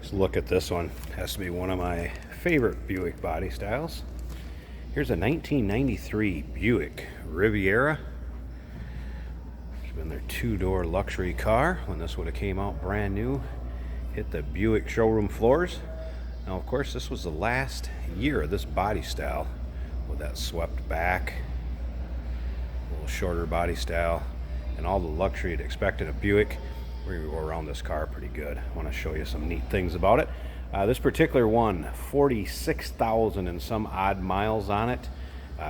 So look at this one. Has to be one of my favorite Buick body styles. Here's a 1993 Buick Riviera. It's been their two-door luxury car when this would have came out brand new. Hit the Buick showroom floors. Now, of course, this was the last year of this body style with that swept back, a little shorter body style, and all the luxury you'd expect in a Buick. We're going to go around this car pretty good. I want to show you some neat things about it. This particular one, 46,000 and some odd miles on it.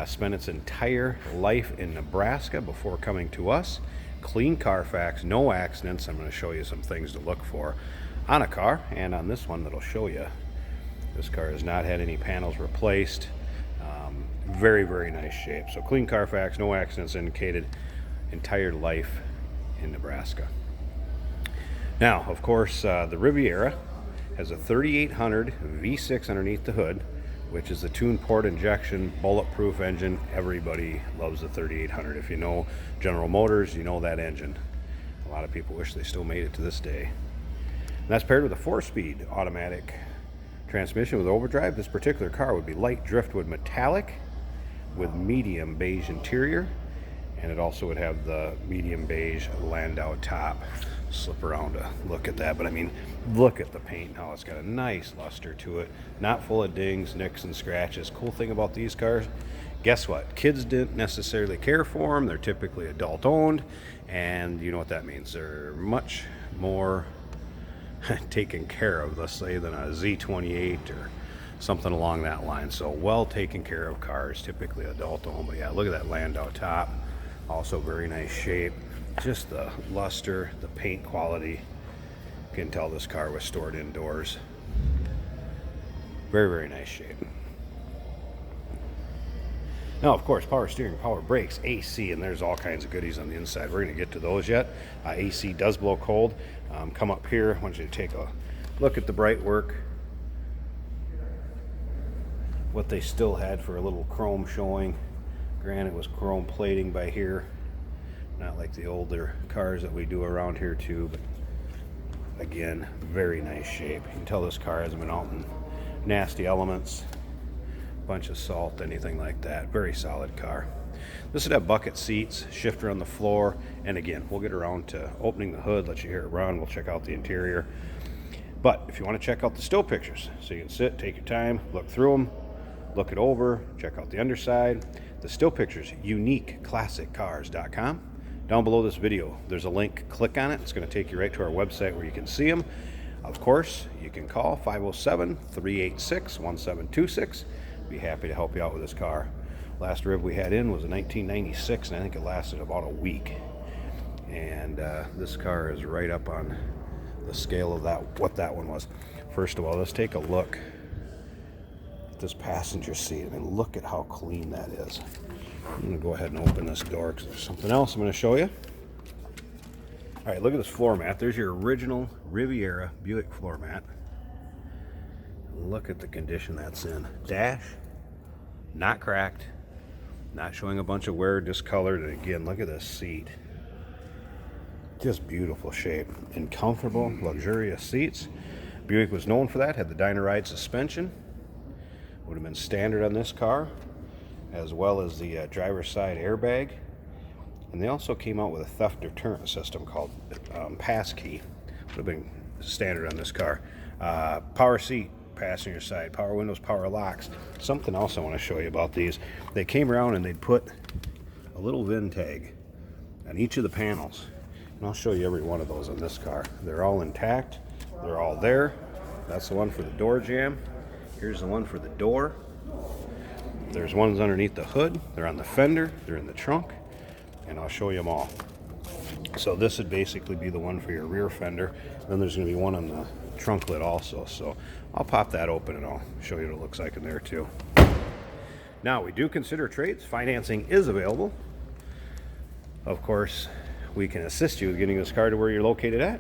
Spent its entire life in Nebraska before coming to us. Clean Carfax, no accidents. I'm going to show you some things to look for on a car, and on this one that'll show you. This car has not had any panels replaced. Very, very nice shape. So clean Carfax, no accidents indicated, entire life in Nebraska. Now, of course, the Riviera has a 3800 V6 underneath the hood, which is the tuned port injection bulletproof engine. Everybody loves the 3800. If you know General Motors, you know that engine. A lot of people wish they still made it to this day. And that's paired with a 4-speed automatic transmission with overdrive. This particular car would be light driftwood metallic with medium beige interior, and it also would have the medium beige Landau top. Slip around to look at that, but I mean, look at the paint, how it's got a nice luster to it, not full of dings, nicks, and scratches. Cool thing about these cars, guess what? Kids didn't necessarily care for them. They're typically adult owned, and you know what that means. They're much more taken care of, let's say, than a Z28 or something along that line. So well taken care of cars, typically adult owned. But yeah, look at that Landau top, also very nice shape. Just the luster, the paint quality. You can tell this car was stored indoors. Very, very nice shape. Now, of course, power steering, power brakes, AC, and there's all kinds of goodies on the inside. We're going to get to those yet. AC does blow cold. Come up here. I want you to take a look at the bright work. What they still had for a little chrome showing. Granted, it was chrome plating by here. Not like the older cars that we do around here too, but again, very nice shape. You can tell this car hasn't been out in nasty elements, bunch of salt, anything like that. Very solid car. This would have bucket seats, shifter on the floor, and again, we'll get around to opening the hood, let you hear it run, we'll check out the interior. But if you want to check out the still pictures, so you can sit, take your time, look through them, look it over, check out the underside. The still pictures, uniqueclassiccars.com. Down below this video, there's a link. Click on it. It's going to take you right to our website where you can see them. Of course, you can call 507-386-1726. Be happy to help you out with this car. Last Riv we had in was a 1996, and I think it lasted about a week. And this car is right up on the scale of that, what that one was. First of all, let's take a look at this passenger seat. I mean, look at how clean that is. I'm going to go ahead and open this door because there's something else I'm going to show you. All right, look at this floor mat. There's your original Riviera Buick floor mat. Look at the condition that's in. Dash, not cracked, not showing a bunch of wear, discolored. And again, look at this seat. Just beautiful shape and comfortable, luxurious seats. Buick was known for that, had the Dyna-Ride suspension. Would have been standard on this car, as well as the driver's side airbag. And they also came out with a theft deterrent system called Passkey. Would have been standard on this car. Power seat, passenger side, power windows, power locks. Something else I want to show you about these. They came around and they'd put a little VIN tag on each of the panels. And I'll show you every one of those on this car. They're all intact. They're all there. That's the one for the door jamb. Here's the one for the door. There's ones underneath the hood, they're on the fender, they're in the trunk, and I'll show you them all. So this would basically be the one for your rear fender. Then there's going to be one on the trunk lid also. So I'll pop that open and I'll show you what it looks like in there too. Now, we do consider trades. Financing is available. Of course, we can assist you with getting this car to where you're located at,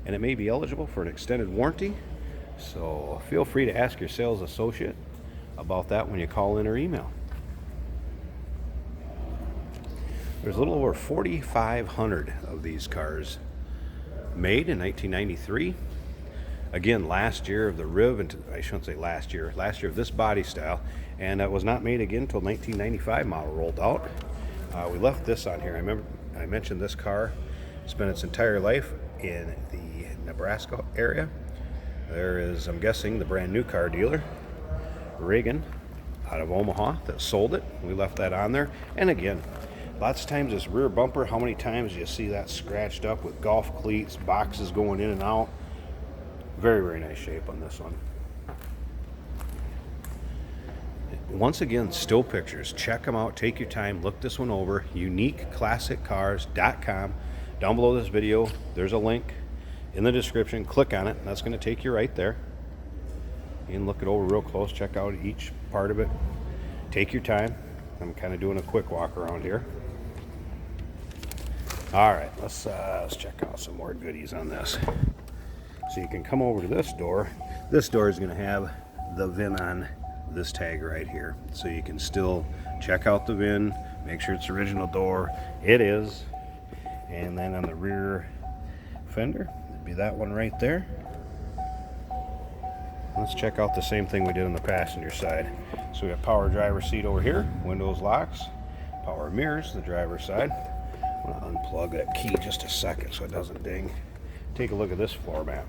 and it may be eligible for an extended warranty. So feel free to ask your sales associate about that when you call in or email. There's a little over 4,500 of these cars made in 1993. Again, last year of the Riv, and I shouldn't say last year of this body style, and it was not made again until 1995 model rolled out. We left this on here. I remember I mentioned this car spent its entire life in the Nebraska area. There is, I'm guessing, the brand new car dealer, Reagan, out of Omaha, that sold it. We left that on there. And again, lots of times this rear bumper, how many times do you see that scratched up with golf cleats, boxes going in and out? Very, very nice shape on this one. Once again, still pictures. Check them out. Take your time. Look this one over. UniqueClassicCars.com. Down below this video, there's a link in the description. Click on it. That's going to take you right there. You can look it over real close. Check out each part of it. Take your time. I'm kind of doing a quick walk around here. All right, let's check out some more goodies on this. So you can come over to this door. This door is going to have the VIN on this tag right here, so you can still check out the VIN, make sure it's original door. It is. And then on the rear fender, it'd be that one right there. Let's check out the same thing we did on the passenger side. So we got power driver seat over here, windows locks, power mirrors, the driver's side. I'm gonna unplug that key just a second so it doesn't ding. Take a look at this floor mat.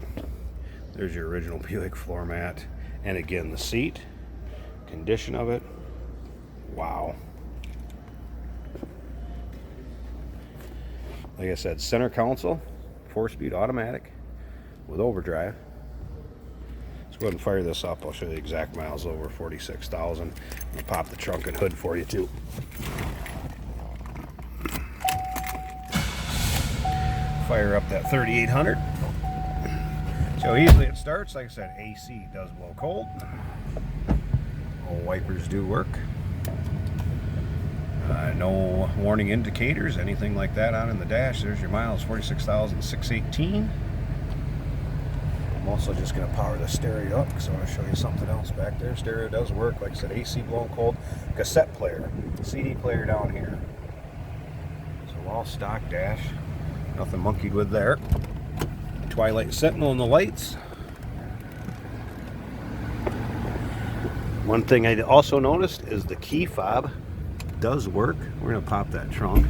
There's your original Buick floor mat. And again, the seat, condition of it, wow. Like I said, center console, 4-speed automatic with overdrive. Let's go ahead and fire this up. I'll show you the exact miles over 46,000. I'll pop the trunk and hood for you too. Fire up that 3800. See how easily it starts. Like I said, AC does blow cold. All wipers do work. No warning indicators, anything like that on in the dash. There's your miles, 46,618. I'm also just going to power the stereo up because I want to show you something else back there. Stereo does work. Like I said, AC blowing cold. Cassette player, CD player down here. So all stock dash. Nothing monkeyed with there. Twilight Sentinel in the lights. One thing I also noticed is the key fob does work. We're going to pop that trunk.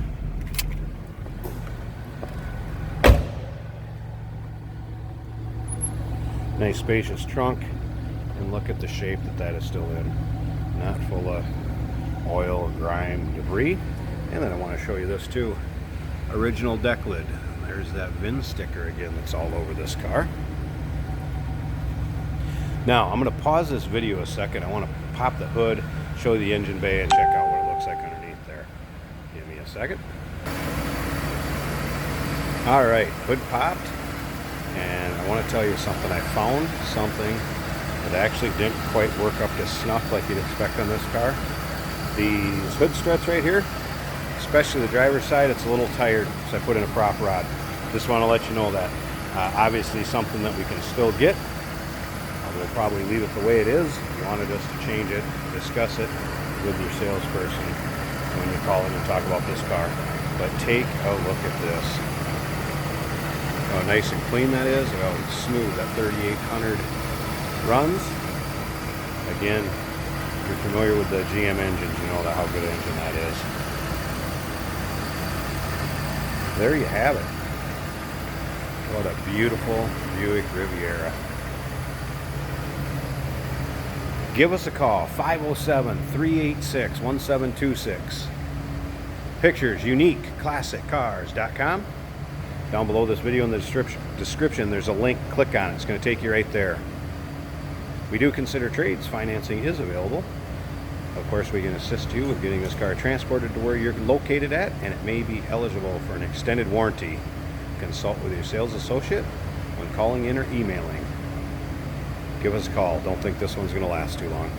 Nice spacious trunk, and look at the shape that is still in. Not full of oil, grime, debris. And then I want to show you this too. Original deck lid. There's that VIN sticker again that's all over this car. Now, I'm going to pause this video a second. I want to pop the hood, show you the engine bay, and check out what it looks like underneath there. Give me a second. All right, hood popped. And I want to tell you something. I found something that actually didn't quite work up to snuff like you'd expect on this car. These hood struts right here, especially the driver's side, it's a little tired, so I put in a prop rod. Just want to let you know that. Obviously something that we can still get. We'll probably leave it the way it is. If you wanted us to change it, discuss it with your salesperson when you call in and talk about this car. But take a look at this. How nice and clean that is, and how smooth that 3800 runs. Again, if you're familiar with the GM engines, you know how good an engine that is. There you have it. What a beautiful Buick Riviera. Give us a call, 507-386-1726. Pictures, UniqueClassicCars.com. Down below this video in the description, there's a link. Click on it. It's going to take you right there. We do consider trades. Financing is available. Of course, we can assist you with getting this car transported to where you're located at, and it may be eligible for an extended warranty. Consult with your sales associate when calling in or emailing. Give us a call. Don't think this one's going to last too long.